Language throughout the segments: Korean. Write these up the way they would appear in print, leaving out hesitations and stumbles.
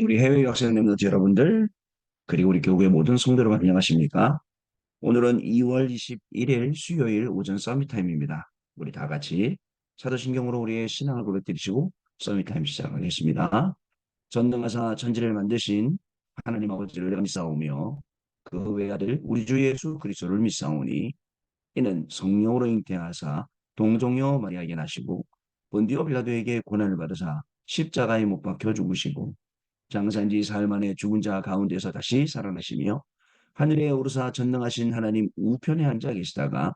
우리 해외 유학생 members 여러분들, 그리고 우리 교회 모든 성도 여러분 안녕하십니까? 오늘은 2월 21일 수요일 오전 서밋 타임입니다. 우리 다 같이 사도신경으로 우리의 신앙을 고백드리시고 서밋 타임 시작하겠습니다. 전능하사 천지를 만드신 하나님 아버지를 내가 믿사오며 그 외아들 우리 주 예수 그리스도를 믿사오니 이는 성령으로 잉태하사 동정녀 마리아에게 나시고 본디오 빌라도에게 고난을 받으사 십자가에 못 박혀 죽으시고 장사인지 사흘 만에 죽은 자 가운데서 다시 살아나시며 하늘에 오르사 전능하신 하나님 우편에 앉아 계시다가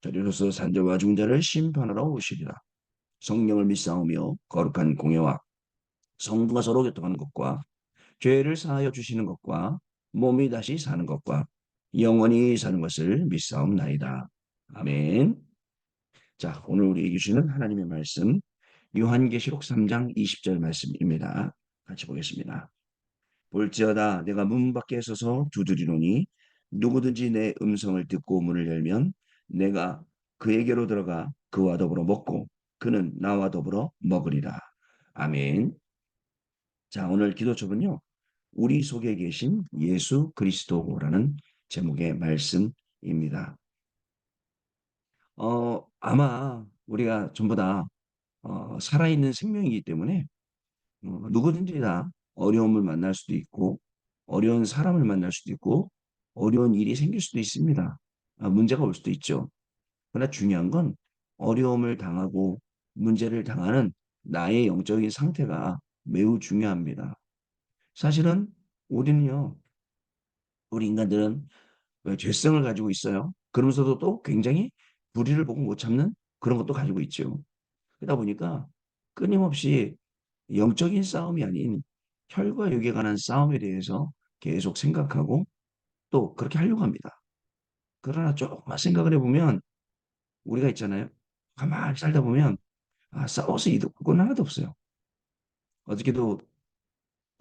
저리로서 산자와 죽은 자를 심판하러 오시리라. 성령을 믿사오며 거룩한 공예와 성도가 서로 교통하는 것과 죄를 사하여 주시는 것과 몸이 다시 사는 것과 영원히 사는 것을 믿사옵나이다. 아멘. 자, 오늘 우리에게 주시는 하나님의 말씀 요한계시록 3장 20절 말씀입니다. 같이 보겠습니다. 볼지어다 내가 문 밖에 서서 두드리노니 누구든지 내 음성을 듣고 문을 열면 내가 그에게로 들어가 그와 더불어 먹고 그는 나와 더불어 먹으리라. 아멘. 자, 오늘 기도첩은요. 우리 속에 계신 예수 그리스도라는 제목의 말씀입니다. 아마 우리가 전부 다 살아있는 생명이기 때문에 누구든지 다 어려움을 만날 수도 있고, 어려운 사람을 만날 수도 있고, 어려운 일이 생길 수도 있습니다. 문제가 올 수도 있죠. 그러나 중요한 건 어려움을 당하고 문제를 당하는 나의 영적인 상태가 매우 중요합니다. 사실은 우리는요, 우리 인간들은 왜 죄성을 가지고 있어요. 그러면서도 또 굉장히 불의를 보고 못 참는 그런 것도 가지고 있죠. 그러다 보니까 끊임없이 영적인 싸움이 아닌 혈과 육에 관한 싸움에 대해서 계속 생각하고 또 그렇게 하려고 합니다. 그러나 조금만 생각을 해보면 우리가 있잖아요. 가만히 살다 보면 싸워서 이득은 하나도 없어요. 어저께도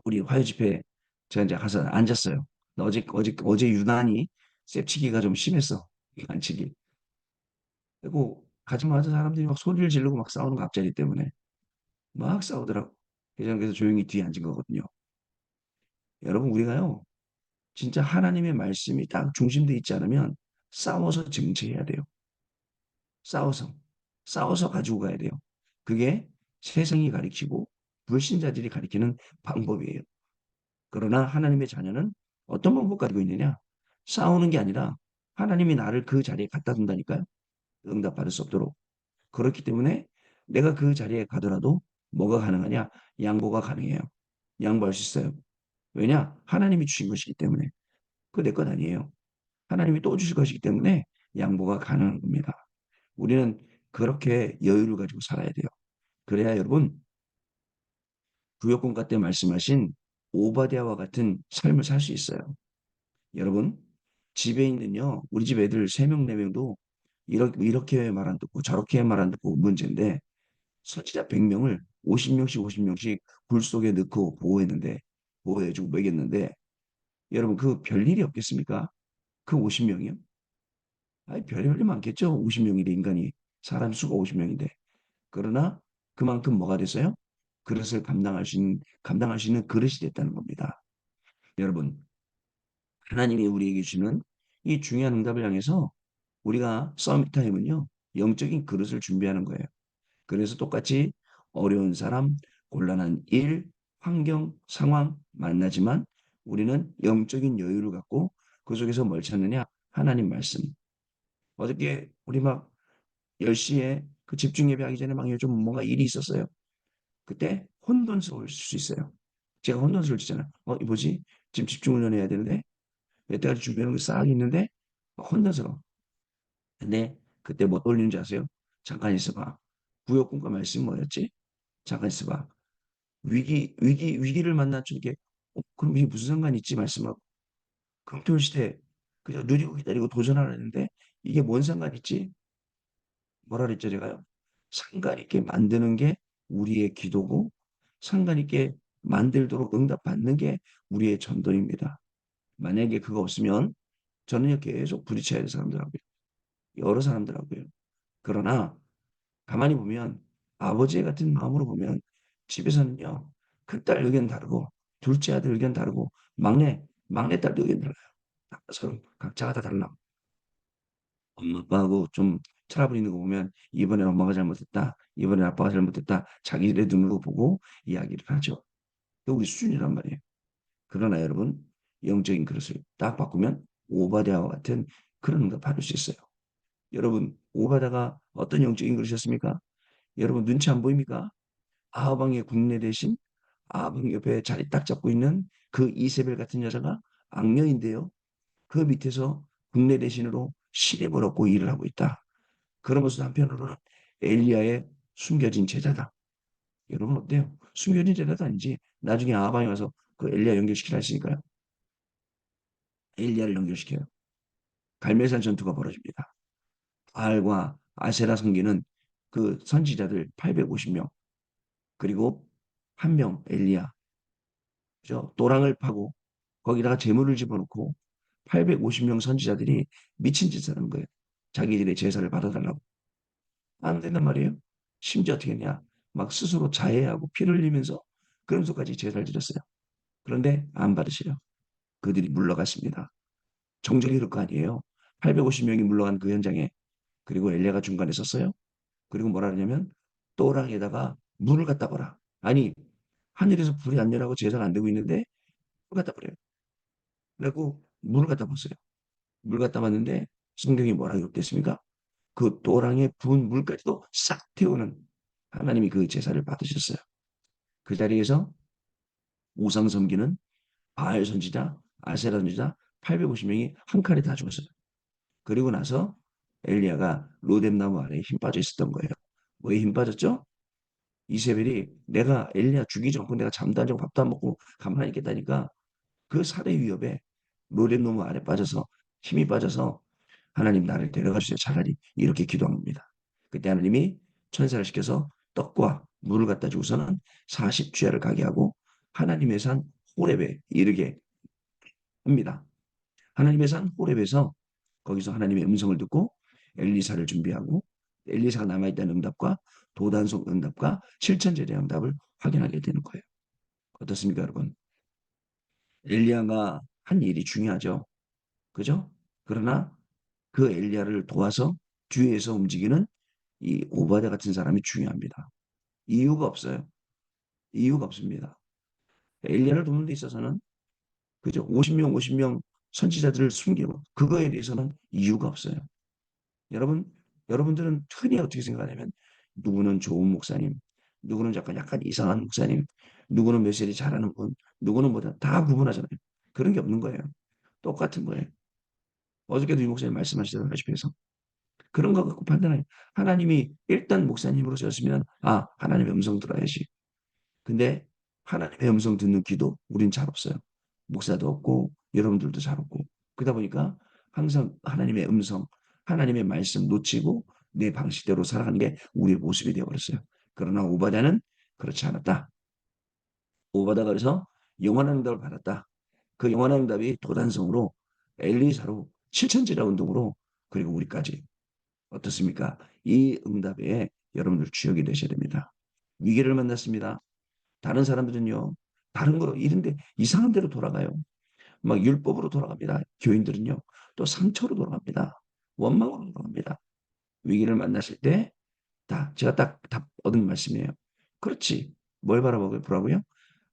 우리 화요 집회 제가 이제 가서 앉았어요. 어제 유난히 셉치기가 좀 심했어. 안치기. 그리고 가자마자 사람들이 막 소리를 지르고 막 싸우는 거 앞자리 때문에 막 싸우더라고. 그래서 조용히 뒤에 앉은 거거든요. 여러분 우리가요. 진짜 하나님의 말씀이 딱 중심되어 있지 않으면 싸워서 증치해야 돼요. 싸워서. 싸워서 가지고 가야 돼요. 그게 세상이 가리키고 불신자들이 가리키는 방법이에요. 그러나 하나님의 자녀는 어떤 방법 가지고 있느냐? 싸우는 게 아니라 하나님이 나를 그 자리에 갖다 둔다니까요. 응답받을 수 없도록. 그렇기 때문에 내가 그 자리에 가더라도 뭐가 가능하냐? 양보가 가능해요. 양보할 수 있어요. 왜냐? 하나님이 주신 것이기 때문에. 그거 내 것 아니에요. 하나님이 또 주실 것이기 때문에 양보가 가능한 겁니다. 우리는 그렇게 여유를 가지고 살아야 돼요. 그래야 여러분 구역군가 때 말씀하신 오바댜와 같은 삶을 살 수 있어요. 여러분 집에 있는요 우리 집 애들 3명 4명도 이렇게 말 안 듣고 저렇게 말 안 듣고 문제인데 선지자 100명을 50명씩 굴 속에 넣고 보호해주고 먹였는데 여러분 그 별일이 없겠습니까? 그 50명이요? 아니 별이 많겠죠. 50명인데 인간이 사람 수가 50명인데 그러나 그만큼 뭐가 됐어요? 그릇을 감당할 수 있는 그릇이 됐다는 겁니다. 여러분, 하나님이 우리에게 주는 이 중요한 응답을 향해서 우리가 서밋 타임은요, 영적인 그릇을 준비하는 거예요. 그래서 똑같이 어려운 사람, 곤란한 일, 환경, 상황 만나지만 우리는 영적인 여유를 갖고 그 속에서 뭘 찾느냐? 하나님 말씀. 어저께 우리 막 10시에 그 집중 예배하기 전에 막 요즘 뭔가 일이 있었어요. 그때 혼돈스러울 수 있어요. 제가 혼돈스러워지잖아요. 이 뭐지? 지금 집중 훈련해야 되는데 여태까지 준비하는 게 싹 있는데 혼돈스러워. 근데 그때 뭐 떠올리는 줄 아세요? 잠깐 있어봐. 구역군과 말씀 뭐였지? 잠깐 있어봐. 위기를 만난 쪽에 그럼 이게 무슨 상관이 있지? 말씀하고 금토일 시대 그저 누리고 기다리고 도전하려는데 이게 뭔 상관 있지? 뭐라 그랬죠 제가요? 상관 있게 만드는 게 우리의 기도고 상관 있게 만들도록 응답받는 게 우리의 전도입니다. 만약에 그거 없으면 저는요 계속 부딪혀야 될 사람들하고요. 여러 사람들하고요. 그러나 가만히 보면 아버지 같은 마음으로 보면 집에서는요, 큰딸 의견 다르고, 둘째 아들 의견 다르고, 막내딸도 의견 달라요. 서로 각자가 다 달라. 엄마, 아빠하고 좀 트러블 있는 거 보면, 이번엔 엄마가 잘못했다, 이번엔 아빠가 잘못했다, 자기들의 눈으로 보고 이야기를 하죠. 그 우리 수준이란 말이에요. 그러나 여러분, 영적인 그릇을 딱 바꾸면 오바댜와 같은 그런 응답 받을 수 있어요. 여러분, 오바댜가 어떤 영적인 그릇이었습니까? 여러분 눈치 안 보입니까? 아하방의 국내 대신 아하방 옆에 자리 딱 잡고 있는 그 이세벨 같은 여자가 악녀인데요. 그 밑에서 국내 대신으로 신임을 얻고 일을 하고 있다. 그러면서 한편으로는 엘리야의 숨겨진 제자다. 여러분 어때요? 숨겨진 제자도 아니지. 나중에 아하방에 와서 그 엘리야 연결시키라 했으니까요. 엘리야를 연결시켜요. 갈멜산 전투가 벌어집니다. 바알과 아세라 섬기는 그 선지자들 850명 그리고 한 명 엘리야 그죠? 또랑을 파고 거기다가 재물을 집어넣고 850명 선지자들이 미친 짓을 하는 거예요. 자기들의 제사를 받아달라고. 안 된단 말이에요. 심지어 어떻게 했냐. 막 스스로 자해하고 피를 흘리면서 그러면서까지 제사를 드렸어요. 그런데 안 받으시려. 그들이 물러갔습니다. 정적이 그럴 거 아니에요. 850명이 물러간 그 현장에 그리고 엘리야가 중간에 섰어요. 그리고 뭐라 그러냐면 또랑에다가 물을 갖다 버라. 아니 하늘에서 불이 안 내라고 제사가 안 되고 있는데 물 갖다 버려요. 그리고 물을 갖다 붓어요. 물 갖다 봤는데 성경이 뭐라 기록됐습니까? 그 또랑의 부은 물까지도 싹 태우는 하나님이 그 제사를 받으셨어요. 그 자리에서 우상 섬기는 바알 선지자, 아세라 선지자 850명이 한 칼에 다 죽었어요. 그리고 나서 엘리야가 로뎀나무 아래에 힘 빠져 있었던 거예요. 왜 힘 빠졌죠? 이세벨이 내가 엘리야 죽이지 않고 내가 잠도 안 자고 밥도 안 먹고 가만히 있겠다니까 그 살해 위협에 로뎀나무 아래 빠져서 힘이 빠져서 하나님 나를 데려가 주세요. 차라리 이렇게 기도한 겁니다. 그때 하나님이 천사를 시켜서 떡과 물을 갖다 주고서는 40주야를 가게 하고 하나님의 산 호렙에 이르게 합니다. 하나님의 산 호렙에서 거기서 하나님의 음성을 듣고 엘리사를 준비하고 엘리사가 남아있다는 응답과 도단속 응답과 실천제의 응답을 확인하게 되는 거예요. 어떻습니까, 여러분? 엘리야가 한 일이 중요하죠. 그죠? 그러나 그 엘리야를 도와서 뒤에서 움직이는 이 오바댜 같은 사람이 중요합니다. 이유가 없어요. 이유가 없습니다. 엘리야를 돕는 데 있어서는 그죠? 50명 선지자들을 숨기고 그거에 대해서는 이유가 없어요. 여러분, 여러분들은 흔히 어떻게 생각하냐면 누구는 좋은 목사님, 누구는 약간 이상한 목사님, 누구는 메시지 잘하는 분, 누구는 뭐다 다 구분하잖아요. 그런 게 없는 거예요. 똑같은 거예요. 어저께도 이 목사님 말씀하시다시피 해서 그런 거 갖고 판단해요. 하나님이 일단 목사님으로 셨으면 하나님의 음성 들어야지. 근데 하나님의 음성 듣는 귀도 우린 잘 없어요. 목사도 없고 여러분들도 잘 없고 그러다 보니까 항상 하나님의 음성, 하나님의 말씀 놓치고 내 방식대로 살아가는 게 우리의 모습이 되어버렸어요. 그러나 오바댜는 그렇지 않았다. 오바다가 그래서 영원한 응답을 받았다. 그 영원한 응답이 도단성으로 엘리사로 실천지라 운동으로 그리고 우리까지 어떻습니까? 이 응답에 여러분들 주역이 되셔야 됩니다. 위기를 만났습니다. 다른 사람들은요. 다른 거 이런데 이상한 데로 돌아가요. 막 율법으로 돌아갑니다. 교인들은요. 또 상처로 돌아갑니다. 원망으로 돌아갑니다. 위기를 만났을 때 제가 딱 답 얻은 말씀이에요. 그렇지. 뭘 바라보라고요?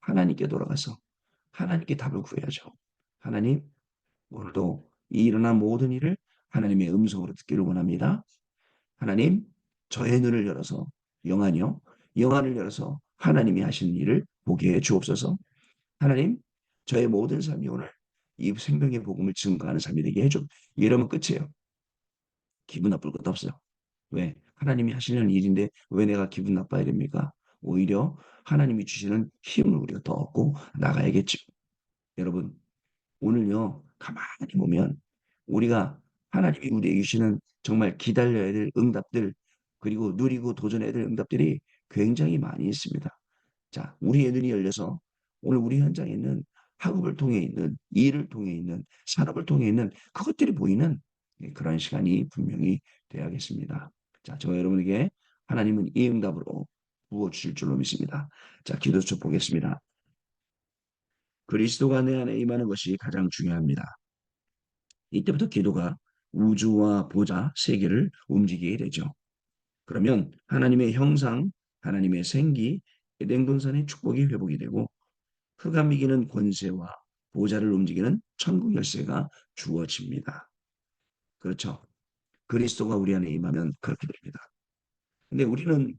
하나님께 돌아가서 하나님께 답을 구해야죠. 하나님, 오늘도 이 일어난 모든 일을 하나님의 음성으로 듣기를 원합니다. 하나님, 저의 눈을 열어서 영안이요. 영안을 열어서 하나님이 하시는 일을 보게 해 주옵소서. 하나님, 저의 모든 삶이 오늘 이 생명의 복음을 증거하는 삶이 되게 해줘. 이러면 끝이에요. 기분 나쁠 것도 없어요. 왜? 하나님이 하시려는 일인데 왜 내가 기분 나빠야 됩니까? 오히려 하나님이 주시는 힘을 우리가 더 얻고 나가야겠죠. 여러분, 오늘요, 가만히 보면 우리가 하나님이 우리에게 주시는 정말 기다려야 될 응답들, 그리고 누리고 도전해야 될 응답들이 굉장히 많이 있습니다. 자, 우리의 눈이 열려서 오늘 우리 현장에 있는 학업을 통해 있는, 일을 통해 있는, 산업을 통해 있는 그것들이 보이는 그런 시간이 분명히 되어야겠습니다. 자, 저 여러분에게 하나님은 이 응답으로 부어주실 줄로 믿습니다. 자, 기도 좀 보겠습니다. 그리스도가 내 안에 임하는 것이 가장 중요합니다. 이때부터 기도가 우주와 보좌, 세계를 움직이게 되죠. 그러면 하나님의 형상, 하나님의 생기, 에덴 동산의 축복이 회복이 되고 흑암 이기는 권세와 보좌를 움직이는 천국 열쇠가 주어집니다. 그렇죠. 그리스도가 우리 안에 임하면 그렇게 됩니다. 근데 우리는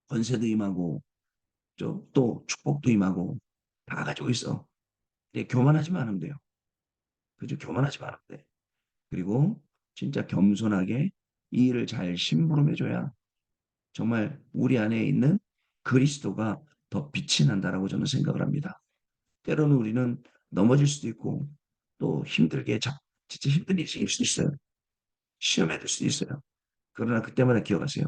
권세도 임하고 또 축복도 임하고 다 가지고 있어. 근데 교만하지만 않으면 돼요. 그죠? 교만하지만 않으면 돼. 그리고 진짜 겸손하게 이 일을 잘 심부름해줘야 정말 우리 안에 있는 그리스도가 더 빛이 난다라고 저는 생각을 합니다. 때로는 우리는 넘어질 수도 있고 또 진짜 힘든 일이 생길 수도 있어요. 시험에 들 수도 있어요. 그러나 그때마다 기억하세요.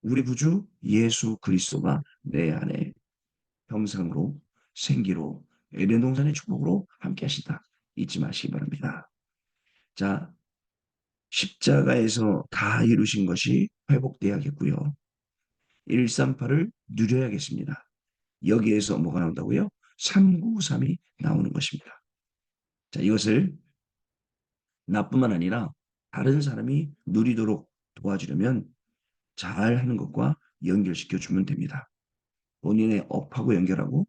우리 구주 예수 그리스도가 내 안에 형상으로 생기로 에덴 동산의 축복으로 함께 하신다. 잊지 마시기 바랍니다. 자, 십자가에서 다 이루신 것이 회복돼야겠고요. 138을 누려야겠습니다. 여기에서 뭐가 나온다고요? 393이 나오는 것입니다. 자, 이것을 나뿐만 아니라 다른 사람이 누리도록 도와주려면 잘 하는 것과 연결시켜 주면 됩니다. 본인의 업하고 연결하고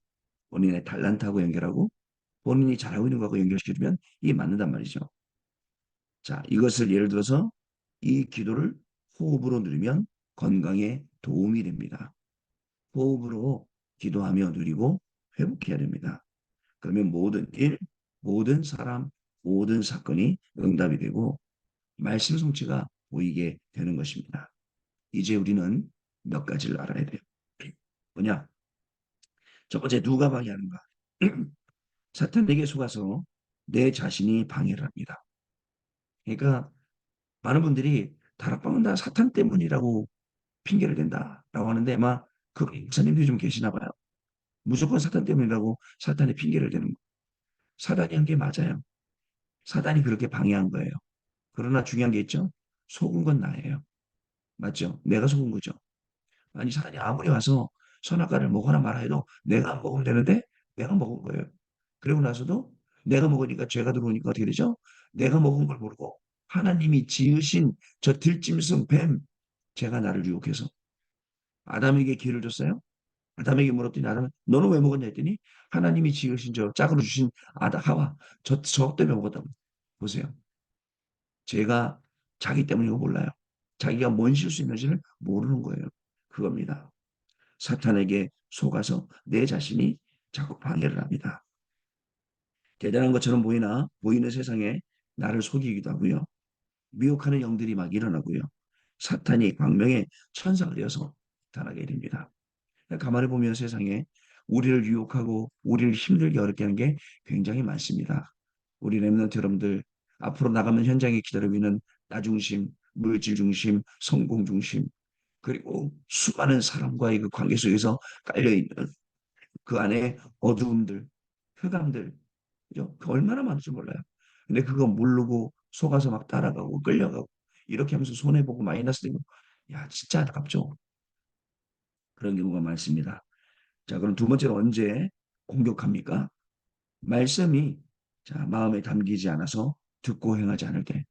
본인의 달란트하고 연결하고 본인이 잘하고 있는 것하고 연결시켜 주면 이게 맞는단 말이죠. 자, 이것을 예를 들어서 이 기도를 호흡으로 누리면 건강에 도움이 됩니다. 호흡으로 기도하며 누리고 회복해야 됩니다. 그러면 모든 일, 모든 사람, 모든 사건이 응답이 되고 말씀 성취가 보이게 되는 것입니다. 이제 우리는 몇 가지를 알아야 돼요. 뭐냐? 첫 번째, 누가 방해하는가? 사탄에게 속아서 내 자신이 방해를 합니다. 그러니까 많은 분들이 다락방은 다 사탄 때문이라고 핑계를 댄다라고 하는데 아마 그 목사님들이 좀 계시나 봐요. 무조건 사탄 때문이라고 사탄의 핑계를 대는 거. 사단이 한 게 맞아요. 사단이 그렇게 방해한 거예요. 그러나 중요한 게 있죠. 속은 건 나예요. 맞죠? 내가 속은 거죠. 아니 사단이 아무리 와서 선악과를 먹거나 말아 해도 내가 안 먹으면 되는데 내가 먹은 거예요. 그리고 나서도 내가 먹으니까 죄가 들어오니까 어떻게 되죠? 내가 먹은 걸 모르고 하나님이 지으신 저 들짐승 뱀 제가 나를 유혹해서 아담에게 기회를 줬어요. 아담에게 물었더니 아담은 너는 왜 먹었냐 했더니 하나님이 지으신 저 짝으로 주신 하와 저 때문에 먹었다고. 보세요. 제가 자기 때문인 거 몰라요. 자기가 뭔 실수했는지를 모르는 거예요. 그겁니다. 사탄에게 속아서 내 자신이 자꾸 방해를 합니다. 대단한 것처럼 보이나 보이는 세상에 나를 속이기도 하고요. 미혹하는 영들이 막 일어나고요. 사탄이 광명의 천사가 되어서 나타나게 됩니다. 가만히 보면 세상에 우리를 유혹하고 우리를 힘들게 어렵게 하는 게 굉장히 많습니다. 우리 랩런트 여러분들 앞으로 나가면 현장에 기다리고 있는 나 중심, 물질 중심, 성공 중심 그리고 수많은 사람과의 그 관계 속에서 깔려있는 그 안에 어두움들, 흑암들 그죠? 그 얼마나 많은지 몰라요. 근데 그거 모르고 속아서 막 따라가고 끌려가고 이렇게 하면서 손해보고 마이너스 되고 야 진짜 안타깝죠. 그런 경우가 많습니다. 자 그럼 두 번째로 언제 공격합니까? 말씀이 자 마음에 담기지 않아서 듣고 행하지 않을 때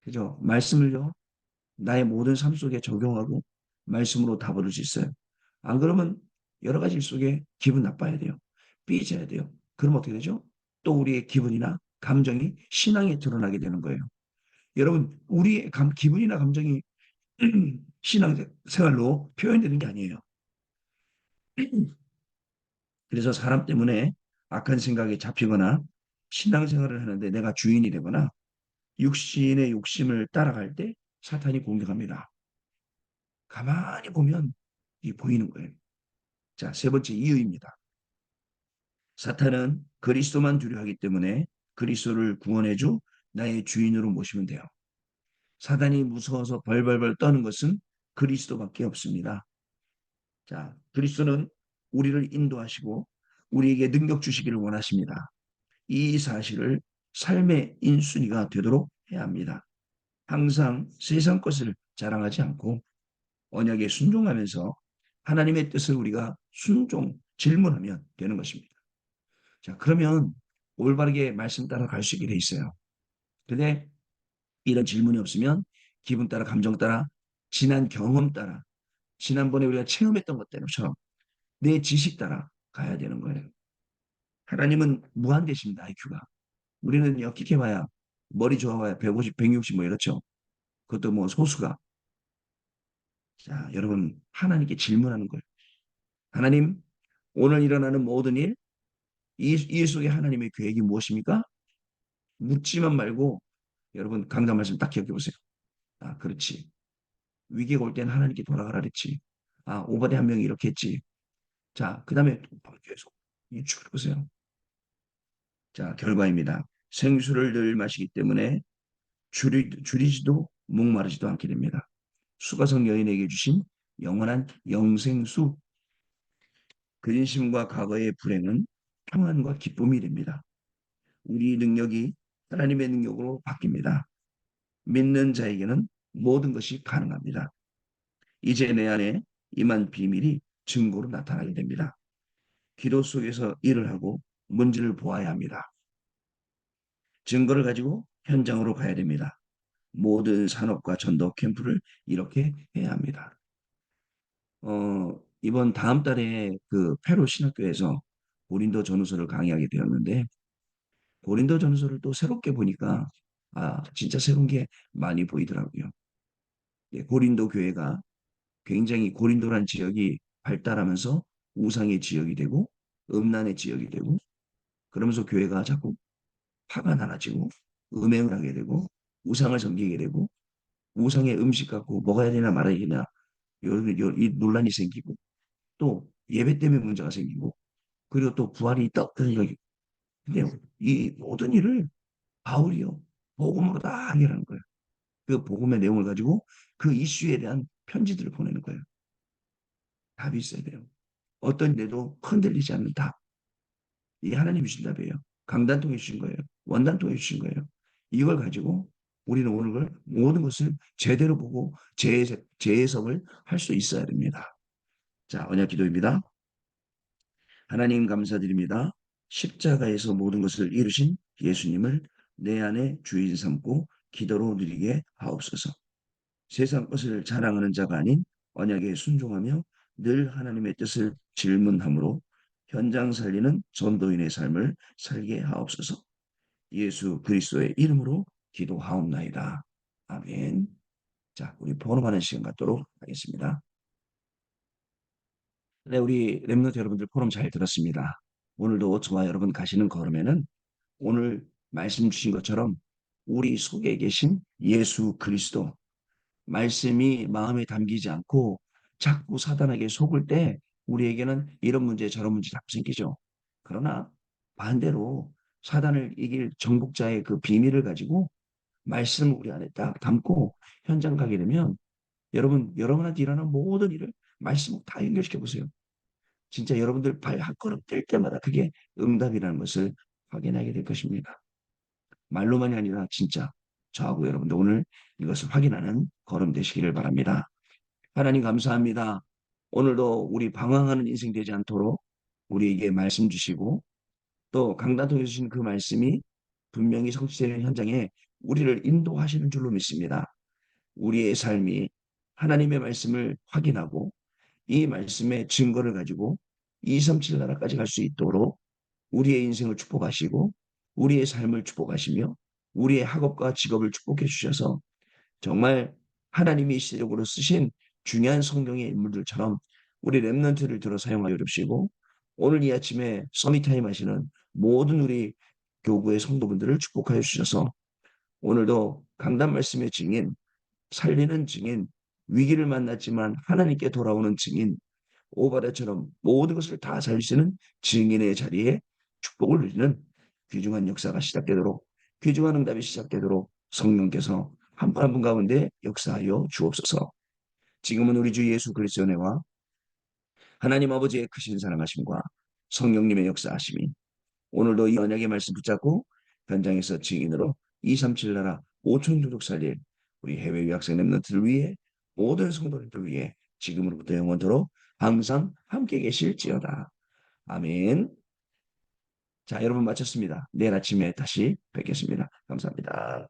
그죠? 말씀을요 나의 모든 삶 속에 적용하고 말씀으로 다 버릴 수 있어요. 안 그러면 여러 가지 일 속에 기분 나빠야 돼요. 삐져야 돼요. 그럼 어떻게 되죠? 또 우리의 기분이나 감정이 신앙에 드러나게 되는 거예요. 여러분, 우리의 기분이나 감정이 신앙생활로 표현되는 게 아니에요. 그래서 사람 때문에 악한 생각에 잡히거나 신앙생활을 하는데 내가 주인이 되거나 육신의 욕심을 따라갈 때 사탄이 공격합니다. 가만히 보면 이 보이는 거예요. 자, 세 번째 이유입니다. 사탄은 그리스도만 두려워하기 때문에 그리스도를 구원해줘 나의 주인으로 모시면 돼요. 사단이 무서워서 벌벌벌 떠는 것은 그리스도밖에 없습니다. 자, 그리스도는 우리를 인도하시고 우리에게 능력 주시기를 원하십니다. 이 사실을 삶의 인순위가 되도록 해야 합니다. 항상 세상 것을 자랑하지 않고 언약에 순종하면서 하나님의 뜻을 우리가 질문하면 되는 것입니다. 자, 그러면 올바르게 말씀 따라 갈 수 있게 돼 있어요. 근데 이런 질문이 없으면 기분 따라, 감정 따라, 지난 경험 따라, 지난번에 우리가 체험했던 것처럼 내 지식 따라 가야 되는 거예요. 하나님은 무한대십니다, IQ가. 우리는 역기해봐야 머리 좋아봐야 150, 160 뭐 이렇죠. 그것도 뭐 소수가. 자, 여러분 하나님께 질문하는 거예요. 하나님, 오늘 일어나는 모든 일, 이 속에 하나님의 계획이 무엇입니까? 묻지만 말고 여러분 강단 말씀 딱 기억해 보세요. 아, 그렇지. 위기가 올 때는 하나님께 돌아가라 그랬지. 아, 오바데 한 명이 이렇게 했지. 자, 그 다음에 계속 유축해 보세요. 자, 결과입니다. 생수를 늘 마시기 때문에 줄이지도 목마르지도 않게 됩니다. 수가성 여인에게 주신 영원한 영생수, 근심과 과거의 불행은 평안과 기쁨이 됩니다. 우리 능력이 하나님의 능력으로 바뀝니다. 믿는 자에게는 모든 것이 가능합니다. 이제 내 안에 임한 비밀이 증거로 나타나게 됩니다. 기도 속에서 일을 하고 문제를 보아야 합니다. 증거를 가지고 현장으로 가야 됩니다. 모든 산업과 전도 캠프를 이렇게 해야 합니다. 이번 다음 달에 그 페루 신학교에서 고린도 전후서를 강의하게 되었는데 고린도 전후서를 또 새롭게 보니까 진짜 새로운 게 많이 보이더라고요. 네, 고린도 교회가 굉장히 고린도란 지역이 발달하면서 우상의 지역이 되고 음란의 지역이 되고 그러면서 교회가 자꾸 화가 나라지고 음행을 하게 되고 우상을 섬기게 되고 우상의 음식 갖고 먹어야 되나 말아야 되나 이 논란이 생기고 또 예배 때문에 문제가 생기고 그리고 또 부활이 있다 없다 이야기. 근데 이 모든 일을 바울이요 복음으로 다 해결하는 거예요. 그 복음의 내용을 가지고 그 이슈에 대한 편지들을 보내는 거예요. 답이 있어야 돼요. 어떤 일에도 흔들리지 않는 답. 이게 하나님이 주신 답이에요. 강단 통해 주신 거예요. 원단 통해 주신 거예요. 이걸 가지고 우리는 오늘 모든 것을 제대로 보고 재해석을 할 수 있어야 됩니다. 자, 언약 기도입니다. 하나님 감사드립니다. 십자가에서 모든 것을 이루신 예수님을 내 안에 주인 삼고 기도로 누리게 하옵소서. 세상 것을 자랑하는 자가 아닌 언약에 순종하며 늘 하나님의 뜻을 질문함으로 현장 살리는 전도인의 삶을 살게 하옵소서. 예수 그리스도의 이름으로 기도하옵나이다. 아멘. 자, 우리 포럼하는 시간 갖도록 하겠습니다. 네, 우리 랩런트 여러분들 포럼 잘 들었습니다. 오늘도 저와 여러분 가시는 걸음에는 오늘 말씀 주신 것처럼 우리 속에 계신 예수 그리스도 말씀이 마음에 담기지 않고 자꾸 사단에게 속을 때 우리에게는 이런 문제 저런 문제 자꾸 생기죠. 그러나 반대로 사단을 이길 정복자의 그 비밀을 가지고 말씀을 우리 안에 딱 담고 현장 가게 되면 여러분한테 일어난 모든 일을 말씀으로 다 연결시켜 보세요. 진짜 여러분들 발 한 걸음 뗄 때마다 그게 응답이라는 것을 확인하게 될 것입니다. 말로만이 아니라 진짜 저하고 여러분들 오늘 이것을 확인하는 걸음 되시기를 바랍니다. 하나님 감사합니다. 오늘도 우리 방황하는 인생 되지 않도록 우리에게 말씀 주시고 또 강단 통해 주신 그 말씀이 분명히 성취되는 현장에 우리를 인도하시는 줄로 믿습니다. 우리의 삶이 하나님의 말씀을 확인하고 이 말씀의 증거를 가지고 237 나라까지 갈 수 있도록 우리의 인생을 축복하시고 우리의 삶을 축복하시며 우리의 학업과 직업을 축복해 주셔서 정말 하나님이 시대적으로 쓰신 중요한 성경의 인물들처럼 우리 랩런트를 들어 사용하여 주시고 오늘 이 아침에 서밋타임 하시는 모든 우리 교구의 성도분들을 축복하여 주셔서 오늘도 강단 말씀의 증인, 살리는 증인, 위기를 만났지만 하나님께 돌아오는 증인, 오바다처럼 모든 것을 다 살리시는 증인의 자리에 축복을 누리는 귀중한 역사가 시작되도록 귀중한 응답이 시작되도록 성령께서 한 분 한 분 가운데 역사하여 주옵소서. 지금은 우리 주 예수 그리스도의 은혜와 하나님 아버지의 크신 사랑하심과 성령님의 역사하심이 오늘도 이 언약의 말씀 붙잡고 현장에서 증인으로 237 나라 5천 종족 살릴 우리 해외 유학생 랩런트를 위해 모든 성도님들 위해 지금으로부터 영원토록 항상 함께 계실지어다. 아멘. 자, 여러분 마쳤습니다. 내일 아침에 다시 뵙겠습니다. 감사합니다.